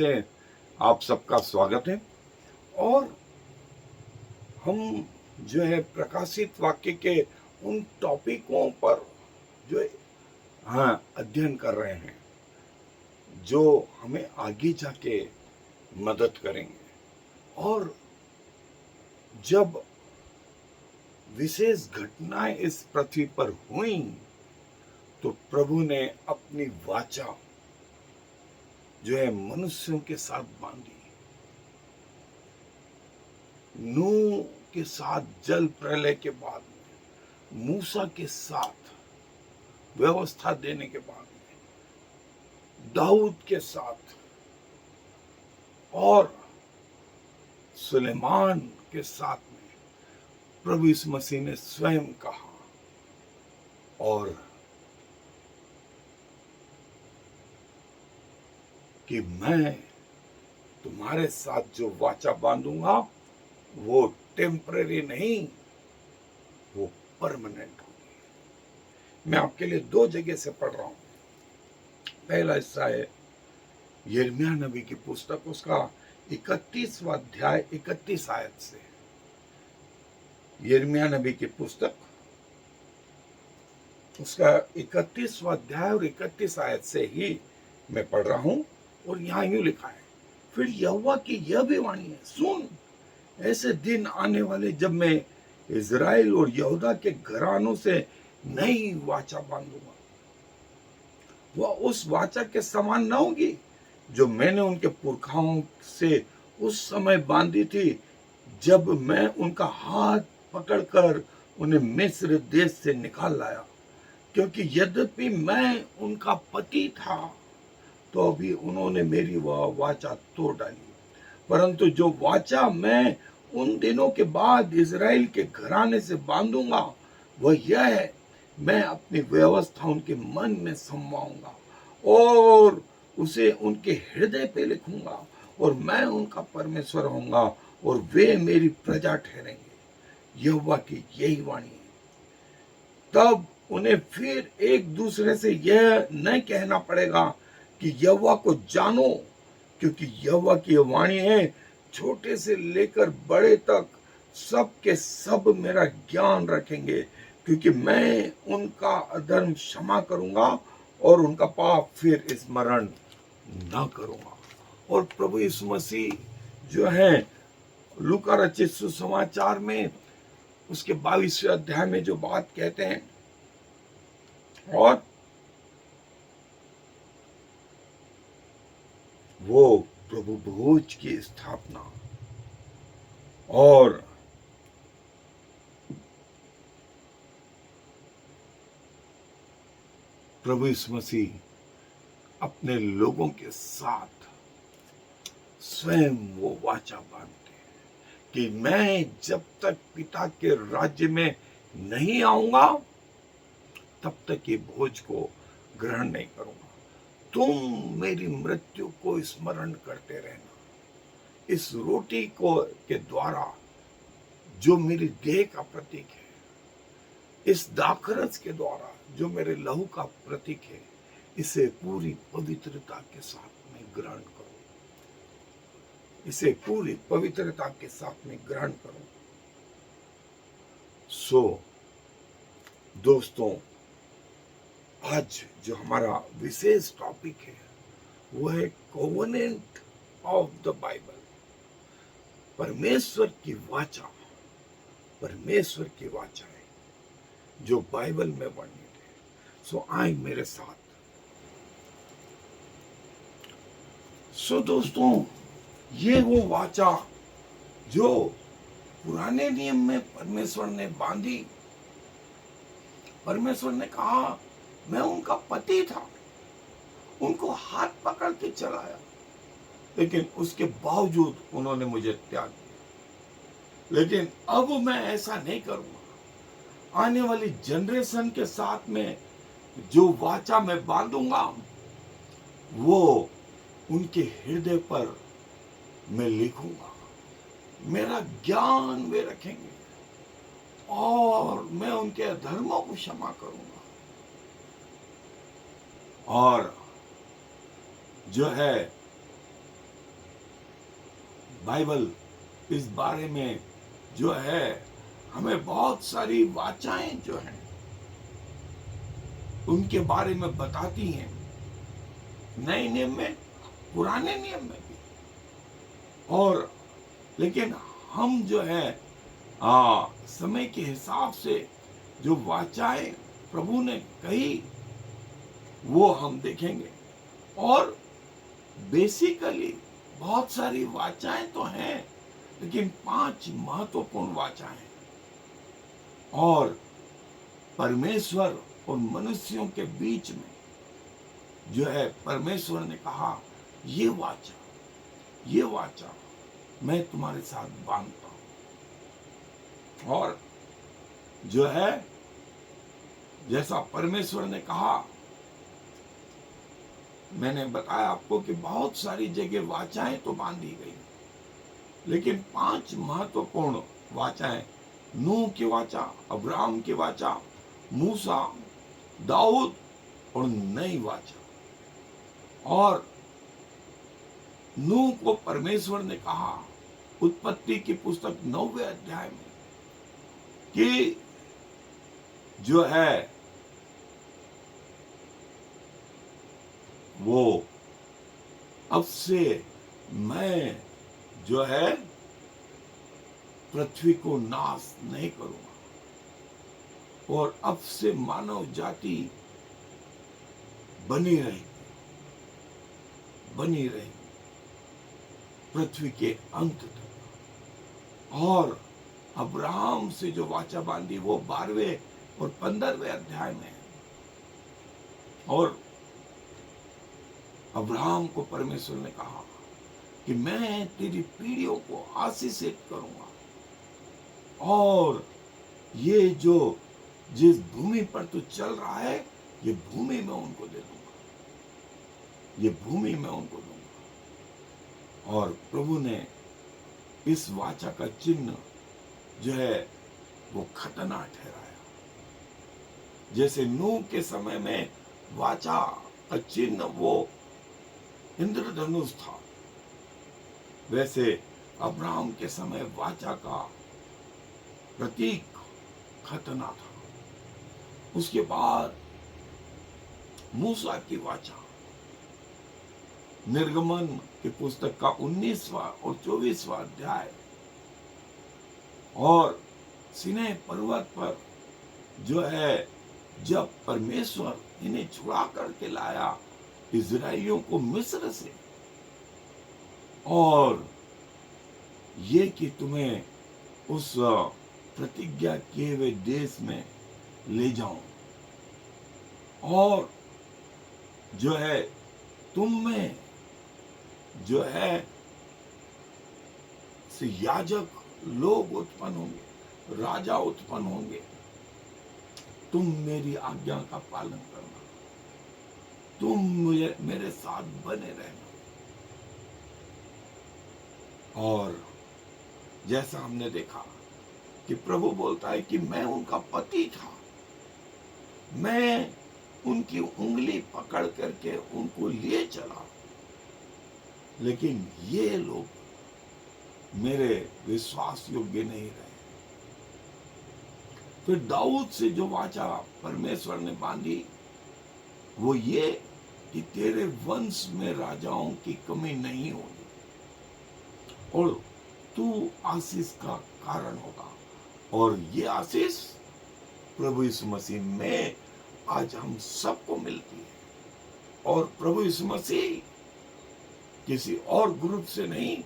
से आप सबका स्वागत है। और हम जो है प्रकाशित वाक्य के उन टॉपिकों पर जो अध्ययन कर रहे हैं जो हमें आगे जाके मदद करेंगे। और जब विशेष घटनाएं इस पृथ्वी पर हुई तो प्रभु ने अपनी वाचा जो है मनुष्यों के साथ बांधी। नूह के साथ जल प्रलय के बाद में, मूसा के साथ व्यवस्था देने के बाद में, दाऊद के साथ और सुलेमान के साथ में प्रभु यीशु मसीह ने स्वयं कहा। और कि मैं तुम्हारे साथ जो वाचा बांधूंगा वो टेम्पररी नहीं, वो परमानेंट होगी। मैं आपके लिए दो जगह से पढ़ रहा हूं। पहला हिस्सा है यिर्मयाह नबी की पुस्तक, उसका 31वां अध्याय 31 आयत से। यिर्मयाह नबी की पुस्तक उसका 31वां अध्याय और 31 आयत से ही मैं पढ़ रहा हूं। और यहां यूं लिखा है, फिर यहोवा की यह भी वाणी है, सुन, ऐसे दिन आने वाले जब मैं इज़राइल और यहूदा के घरानों से नई वाचा बांधूंगा। वह उस वाचा के समान न होगी जो मैंने उनके पुरखाओं से उस समय बांधी थी, जब मैं उनका हाथ पकड़कर उन्हें मिस्र देश से निकाल लाया। क्योंकि यद्यपि मैं उनका पति था तो भी उन्होंने मेरी वह वाचा तोड़ डाली। परंतु जो वाचा मैं उन दिनों के बाद इज़राइल के घराने से बांधूंगा वह यह है, मैं अपनी व्यवस्था उनके मन में समवाऊंगा और उसे उनके हृदय पे लिखूंगा, और मैं उनका परमेश्वर होऊंगा और वे मेरी प्रजा ठहरेंगे। यहोवा की यही वाणी है। तब उन्हें फिर एक दूसरे से यह न कहना पड़ेगा कि यहोवा को जानो, क्योंकि यहोवा की वाणी है, छोटे से लेकर बड़े तक सब के सब मेरा ज्ञान रखेंगे, क्योंकि मैं उनका अधर्म क्षमा करूंगा और उनका पाप फिर स्मरण न करूंगा। और प्रभु यीशु मसीह जो है लूका रचित सुसमाचार में उसके 22वें अध्याय में जो बात कहते हैं, और वो प्रभु भोज की स्थापना और प्रभु यीशु मसीह अपने लोगों के साथ स्वयं वो वाचा बांधते हैं कि मैं जब तक पिता के राज्य में नहीं आऊंगा तब तक ये भोज को ग्रहण नहीं करूंगा। तुम मेरी मृत्यु को स्मरण करते रहना। इस रोटी को के द्वारा जो मेरी देह का प्रतीक है, इस दाखरस के द्वारा जो मेरे लहू का प्रतीक है, इसे पूरी पवित्रता के साथ में ग्रहण करो। इसे पूरी पवित्रता के साथ में ग्रहण करो। सो दोस्तों, आज जो हमारा विशेष टॉपिक है वो है कोवेनेंट ऑफ द बाइबल। परमेश्वर की वाचा, परमेश्वर की वाचा है जो बाइबल में वर्णित है। सो आए मेरे साथ। सो दोस्तों, ये वो वाचा जो पुराने नियम में परमेश्वर ने बांधी। परमेश्वर ने कहा मैं उनका पति था, उनको हाथ पकड़ के चलाया, लेकिन उसके बावजूद उन्होंने मुझे त्याग दिया। लेकिन अब मैं ऐसा नहीं करूंगा। आने वाली जनरेशन के साथ में जो वाचा मैं बांधूंगा वो उनके हृदय पर मैं लिखूंगा। मेरा ज्ञान वे रखेंगे और मैं उनके अधर्मों को क्षमा करूंगा। और जो है बाइबल इस बारे में जो है हमें बहुत सारी वाचाएं जो हैं उनके बारे में बताती हैं, नए नियम में, पुराने नियम में भी। और लेकिन हम जो है समय के हिसाब से जो वाचाएं प्रभु ने कही वो हम देखेंगे। और बेसिकली बहुत सारी वाचाएं तो हैं, लेकिन 5 महत्वपूर्ण वाचाएं और परमेश्वर और मनुष्यों के बीच में जो है परमेश्वर ने कहा ये वाचा मैं तुम्हारे साथ बांधता हूं। और जो है जैसा परमेश्वर ने कहा, मैंने बताया आपको कि बहुत सारी जगह वाचाएं तो बांधी गई, लेकिन 5 महत्वपूर्ण वाचाएं, नूह की वाचा, अब्राहम की वाचा, मूसा, दाऊद और नई वाचा। और नूह को परमेश्वर ने कहा उत्पत्ति की पुस्तक 9वें अध्याय में कि जो है वो अब से मैं जो है पृथ्वी को नाश नहीं करूंगा और अब से मानव जाति बनी रहेगी पृथ्वी के अंत तक। और अब्राहम से जो वाचा बांधी वो 12वें और 15वें अध्याय में है। और अब्राहम को परमेश्वर ने कहा कि मैं तेरी पीढ़ियों को आशीषित करूंगा और ये जो जिस भूमि पर तू चल रहा है ये भूमि मैं उनको दे दूंगा, ये भूमि मैं उनको दूंगा। और प्रभु ने इस वाचा का चिन्ह जो है वो खतना ठहराया। जैसे नूह के समय में वाचा का चिन्ह वो इंद्रधनुष था, वैसे अब्राहम के समय वाचा का प्रतीक खतना था। उसके बाद मूसा की वाचा, निर्गमन की पुस्तक का 19वां और 24वां अध्याय। और सीनै पर्वत पर जो है जब परमेश्वर इन्हें छुड़ा करके लाया इजराइलियों को मिस्र से, और ये कि तुम्हें उस प्रतिज्ञा किए हुए देश में ले जाऊं और जो है तुम में जो है से याजक लोग उत्पन्न होंगे, राजा उत्पन्न होंगे, तुम मेरी आज्ञा का पालन करना, तुम मेरे साथ बने रहना। और जैसा हमने देखा कि प्रभु बोलता है कि मैं उनका पति था, मैं उनकी उंगली पकड़ करके उनको लिए चला, लेकिन ये लोग मेरे विश्वास योग्य नहीं रहे। फिर दाऊद से जो वाचा परमेश्वर ने बांधी वो ये कि तेरे वंश में राजाओं की कमी नहीं होगी और तू आशीष का कारण होगा। और ये आशीष प्रभु यीशु मसीह में आज हम सबको मिलती है। और प्रभु यीशु मसीह किसी और ग्रुप से नहीं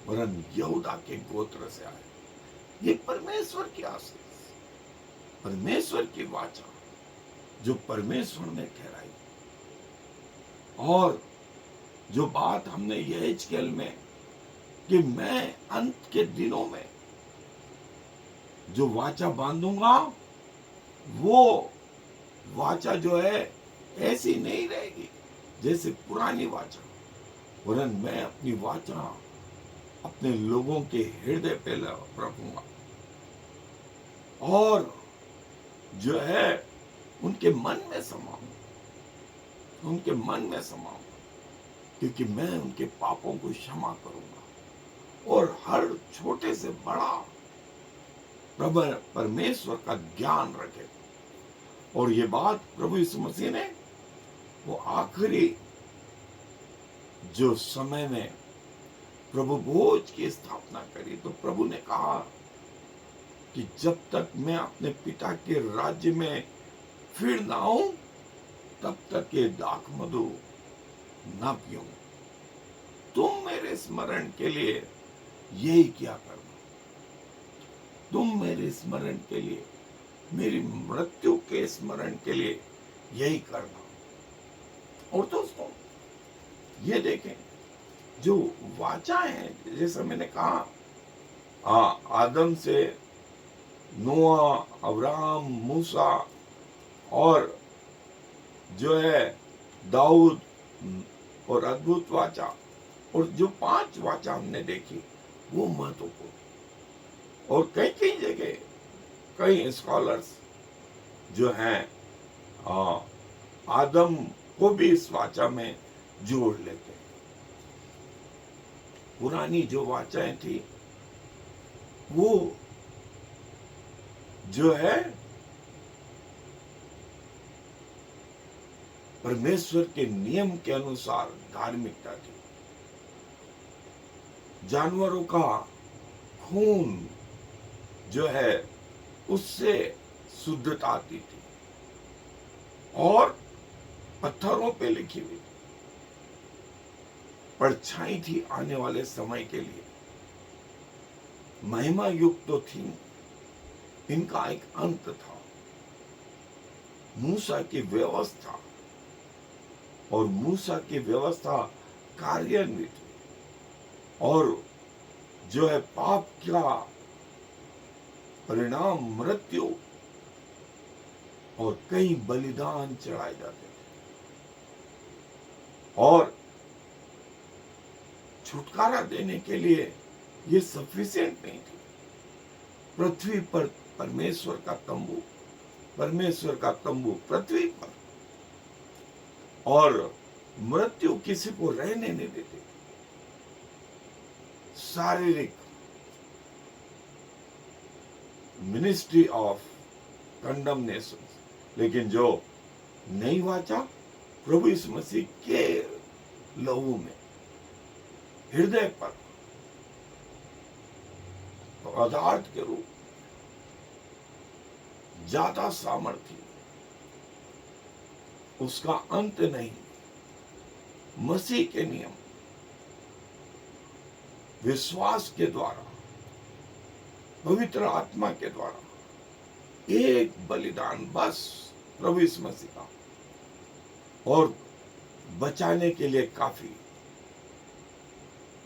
वरन यहूदा के गोत्र से आए। ये परमेश्वर की आशीष, परमेश्वर की वाचा जो परमेश्वर ने ठहराई। और जो बात हमने यहेजकेल में कि मैं अंत के दिनों में जो वाचा बांधूंगा वो वाचा जो है ऐसी नहीं रहेगी जैसे पुरानी वाचा, वरन मैं अपनी वाचा अपने लोगों के हृदय पे रखूंगा और जो है उनके मन में समाऊंगा, उनके मन में समाऊंगा, क्योंकि मैं उनके पापों को क्षमा करूंगा और हर छोटे से बड़ा प्रभु परमेश्वर का ज्ञान रखे। और ये बात प्रभु यीशु मसीह ने वो आखिरी जो समय में प्रभु भोज की स्थापना करी, तो प्रभु ने कहा कि जब तक मैं अपने पिता के राज्य में फिर ना आऊं, तब तक ये दाख मधु ना पीऊं। तुम मेरे स्मरण के लिए यही क्या करना, तुम मेरे स्मरण के लिए, मेरी मृत्यु के स्मरण के लिए यही करना। और दोस्तों ये देखें, जो वाचा है, जैसे मैंने कहा, आदम से नोआ, अब्राहम, मूसा और जो है दाऊद और अद्भुत वाचा, और जो 5 वाचा हमने देखी वो महत्वपूर्ण। और कई कई जगह कई स्कॉलर्स जो हैं आदम को भी इस वाचा में जोड़ लेते हैं। पुरानी जो वाचाएं थी वो जो है परमेश्वर के नियम के अनुसार धार्मिकता थी। जानवरों का खून जो है उससे शुद्धता आती थी, और पत्थरों पे लिखी हुई परछाई थी आने वाले समय के लिए। महिमा युक्त तो थी, इनका एक अंत था। मूसा की व्यवस्था, और मूसा की व्यवस्था कार्यान्वित हुई, और जो है पाप का परिणाम मृत्यु, और कई बलिदान चढ़ाए जाते थे, और छुटकारा देने के लिए ये सफिशिएंट नहीं थी। पृथ्वी पर परमेश्वर का तंबू, परमेश्वर का तंबू पृथ्वी पर, और मृत्यु किसी को रहने नहीं देती। शारीरिक मिनिस्ट्री ऑफ कंडमनेशन। लेकिन जो नई वाचा प्रभु यीशु मसीह के लहू में हृदय पर पदार्थ के रूप ज्यादा सामर्थ्य, उसका अंत नहीं। मसीह के नियम विश्वास के द्वारा, पवित्र आत्मा के द्वारा, एक बलिदान बस प्रभु यीशु मसीह का, और बचाने के लिए काफी,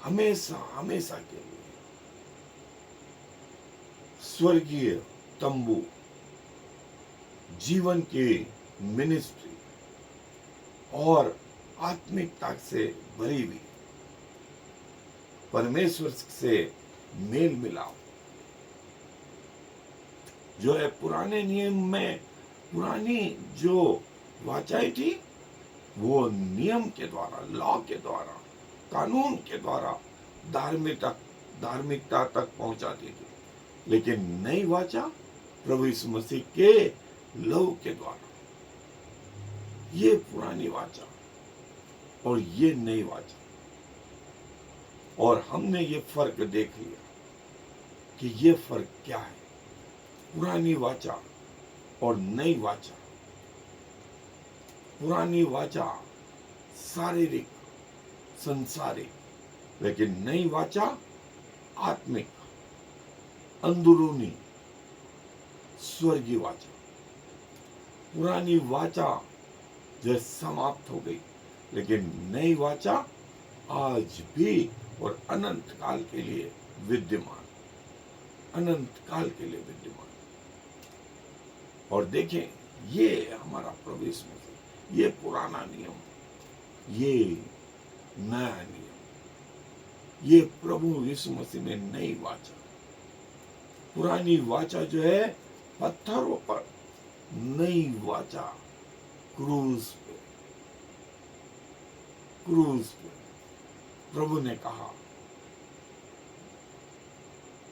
हमेशा हमेशा के लिए। स्वर्गीय तंबू, जीवन की मिनिस्ट्री और आत्मिकता से भरी हुई, परमेश्वर से मेल मिलाप, जो है पुराने नियम में पुरानी जो वाचाएं थी वो नियम के द्वारा, लॉ के द्वारा, कानून के द्वारा धार्मिकता तक पहुंचाती थी। लेकिन नई वाचा प्रभु यीशु मसीह के लहू के द्वारा, ये पुरानी वाचा और ये नई वाचा, और हमने ये फर्क देख लिया कि ये फर्क क्या है, पुरानी वाचा और नई वाचा। पुरानी वाचा शारीरिक, संसारिक, लेकिन नई वाचा आत्मिक, अंदरूनी, स्वर्गीय वाचा। पुरानी वाचा जो समाप्त हो गई, लेकिन नई वाचा आज भी और अनंत काल के लिए विद्यमान, अनंत काल के लिए विद्यमान। और देखें, ये हमारा प्रभु यीशु मसीह, ये पुराना नियम, ये नया नियम, ये प्रभु यीशु मसीह ने नई वाचा। पुरानी वाचा जो है पत्थरों पर, नई वाचा क्रूज पे, क्रूज पे। प्रभु ने कहा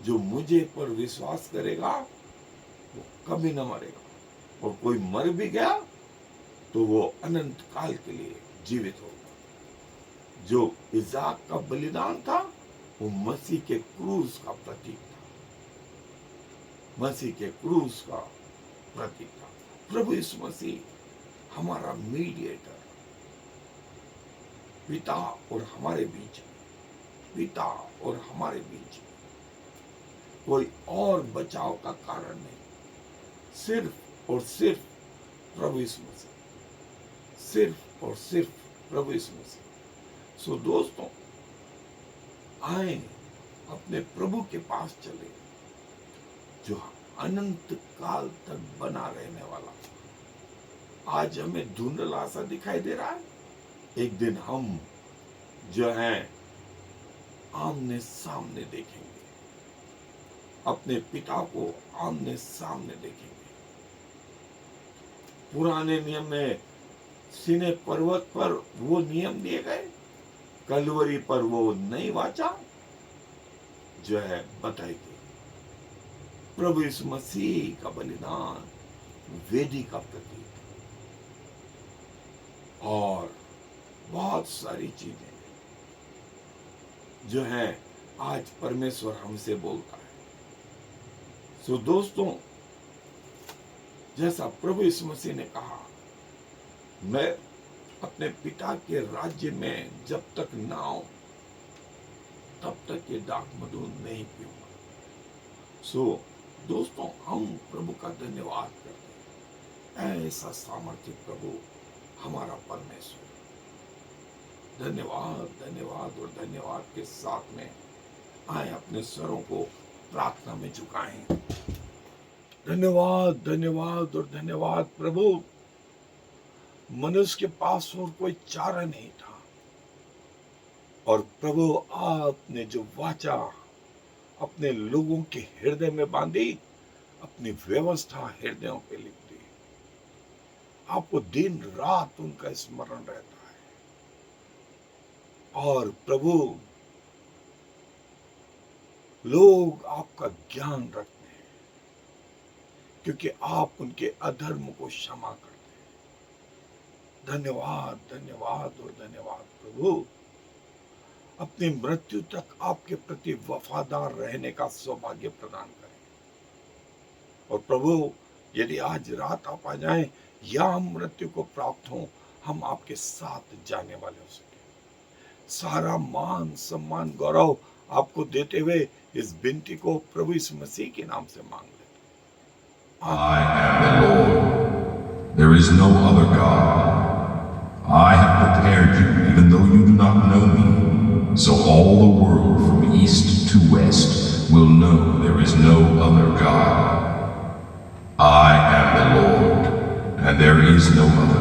जो मुझे पर विश्वास करेगा वो कभी न मरेगा, और कोई मर भी गया तो वो अनंत काल के लिए जीवित होगा। जो इज़ाक का बलिदान था वो मसीह के क्रूस का प्रतीक था, मसीह के क्रूस का प्रतीक था। प्रभु यीशु मसीह हमारा मीडिएटर, पिता और हमारे बीच में, पिता और हमारे बीच में कोई और बचाव का कारण नहीं, सिर्फ और सिर्फ प्रभु यीशु मसीह, सिर्फ और सिर्फ प्रभु यीशु मसीह। सो दोस्तों, आए अपने प्रभु के पास चले, जो अनंत काल तक बना रहने वाला। आज हमें धुंधला सा दिखाई दे रहा है, एक दिन हम जो हैं आमने सामने देखेंगे, अपने पिता को आमने सामने देखेंगे। पुराने नियम में सीने पर्वत पर वो नियम दिए गए, कलवरी पर वो नई वाचा जो है बताई गई। प्रभु यीशु मसीह का बलिदान वेदी का प्रतीक, और बहुत सारी चीजें जो है आज परमेश्वर हमसे बोलता है। सो दोस्तों, जैसा प्रभु यीशु मसीह ने कहा, मैं अपने पिता के राज्य में जब तक ना आऊं तब तक ये दाख मधु नहीं पीऊंगा। सो दोस्तों, हम प्रभु का धन्यवाद करते हैं, ऐसा सामर्थ्य प्रभु हमारा परमेश्वर। धन्यवाद, धन्यवाद और धन्यवाद के साथ में आए अपने स्वरों को प्रार्थना में झुकाएं। धन्यवाद, धन्यवाद और धन्यवाद प्रभु। मनुष्य के पास और कोई चारा नहीं था, और प्रभु आपने जो वाचा अपने लोगों के हृदय में बांधी, अपनी व्यवस्था हृदयों पे लिख दी। आपको दिन रात उनका स्मरण रहता है, और प्रभु लोग आपका ज्ञान रखते हैं, क्योंकि आप उनके अधर्म को क्षमा करते हैं। धन्यवाद, धन्यवाद और धन्यवाद प्रभु। अपनी मृत्यु तक आपके प्रति वफादार रहने का सौभाग्य प्रदान करें। और प्रभु, यदि आज रात आप आ जाएं या हम मृत्यु को प्राप्त हों, हम आपके साथ जाने वाले हो सके। सारा मान, सम्मान, गौरव आपको देते हुए इस विनती को प्रभु यीशु मसीह के नाम से मांग लेते हैं। I am the Lord. There is no other God. I have prepared you, even though you do not know me, so all the world from east to west will know there is no other God. I am the Lord, and there is no other.